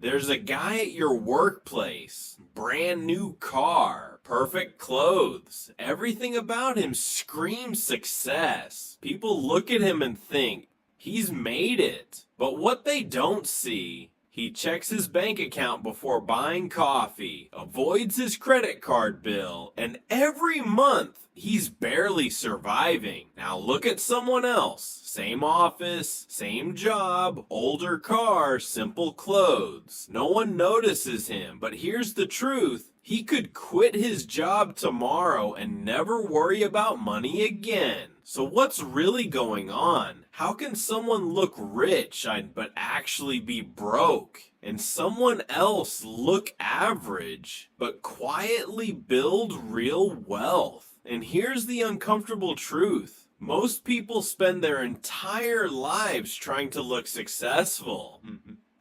There's a guy at your workplace, brand new car, perfect clothes. Everything about him screams success. People look at him and think, he's made it. But what they don't see, he checks his bank account before buying coffee, avoids his credit card bill, and every month he's barely surviving. Now look at someone else. Same office, same job, older car, simple clothes. No one notices him, but here's the truth. He could quit his job tomorrow and never worry about money again. So what's really going on? How can someone look rich but actually be broke? And someone else look average but quietly build real wealth? And here's the uncomfortable truth. Most people spend their entire lives trying to look successful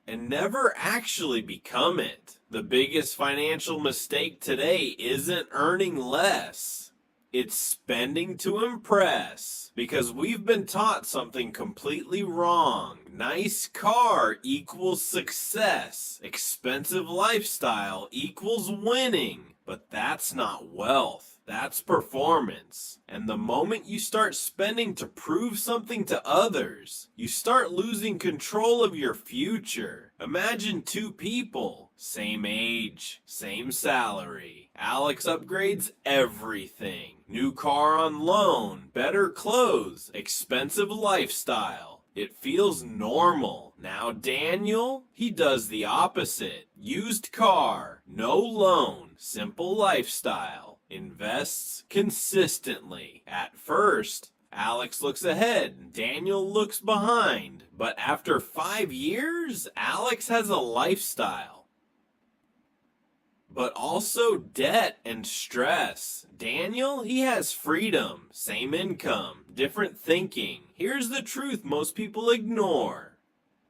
and never actually become it. The biggest financial mistake today isn't earning less. It's spending to impress, because we've been taught something completely wrong. Nice car equals success. Expensive lifestyle equals winning. But that's not wealth. That's performance. And the moment you start spending to prove something to others, you start losing control of your future. Imagine two people, same age, same salary. Alex upgrades everything. New car on loan, better clothes, expensive lifestyle. It feels normal. Now Daniel, he does the opposite. Used car, no loan, simple lifestyle. Invests consistently. At first, Alex looks ahead, Daniel looks behind. But after 5 years, Alex has a lifestyle, but also debt and stress. Daniel, he has freedom, same income, different thinking. Here's the truth most people ignore.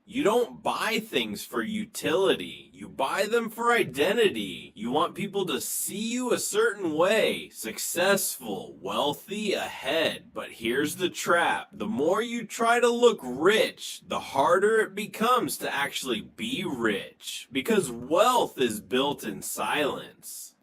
You don't buy things for utility. You buy them for identity. You want people to see you a certain way. Successful, wealthy, ahead. But here's the trap. The more you try to look rich, the harder it becomes to actually be rich. Because wealth is built in silence.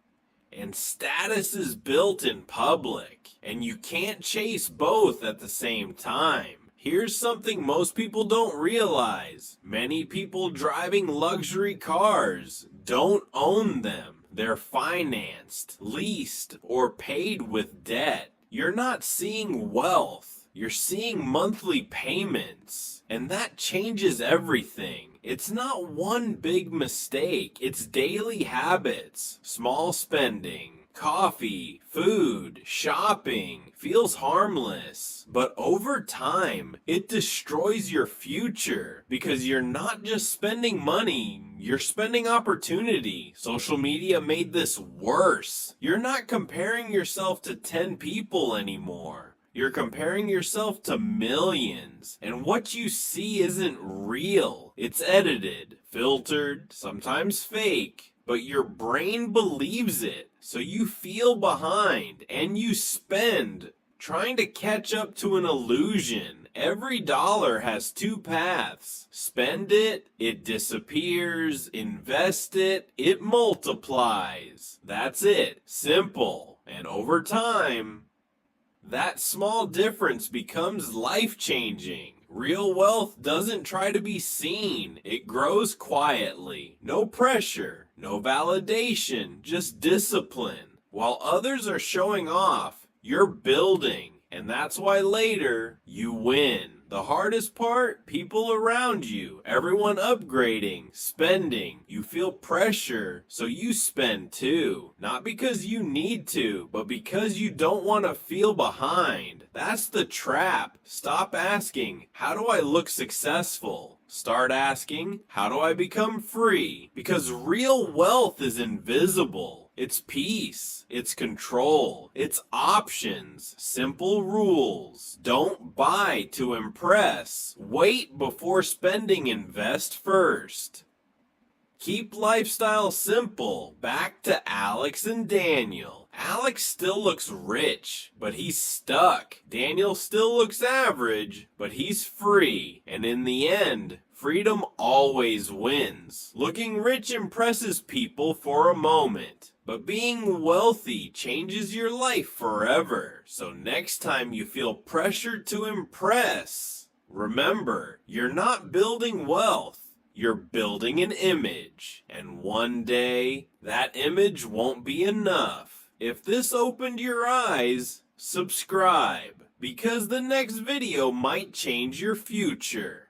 And status is built in public. And you can't chase both at the same time. Here's something most people don't realize. Many people driving luxury cars don't own them. They're financed, leased, or paid with debt. You're not seeing wealth. You're seeing monthly payments. And that changes everything. It's not one big mistake. It's daily habits, small spending. Coffee, food, shopping feels harmless, but over time, it destroys your future because you're not just spending money, you're spending opportunity. Social media made this worse. You're not comparing yourself to 10 people anymore. You're comparing yourself to millions, and what you see isn't real. It's edited, filtered, sometimes fake, but your brain believes it. So you feel behind and you spend trying to catch up to an illusion. Every dollar has two paths. Spend it, it disappears. Invest it, it multiplies. That's it. Simple. And over time, that small difference becomes life-changing. Real wealth doesn't try to be seen. It grows quietly. No pressure, no validation, just discipline. While others are showing off, you're building. And that's why later, you win. The hardest part, people around you, everyone upgrading, spending. You feel pressure, so you spend too. Not because you need to, but because you don't want to feel behind. That's the trap. Stop asking, how do I look successful? Start asking, how do I become free? Because real wealth is invisible. It's peace, it's control, it's options, simple rules. Don't buy to impress. Wait before spending, invest first. Keep lifestyle simple. Back to Alex and Daniel. Alex still looks rich, but he's stuck. Daniel still looks average, but he's free. And in the end, Freedom always wins. Looking rich impresses people for a moment, but being wealthy changes your life forever. So next time you feel pressured to impress, remember, you're not building wealth. You're building an image, and one day, that image won't be enough. If this opened your eyes, subscribe, because the next video might change your future.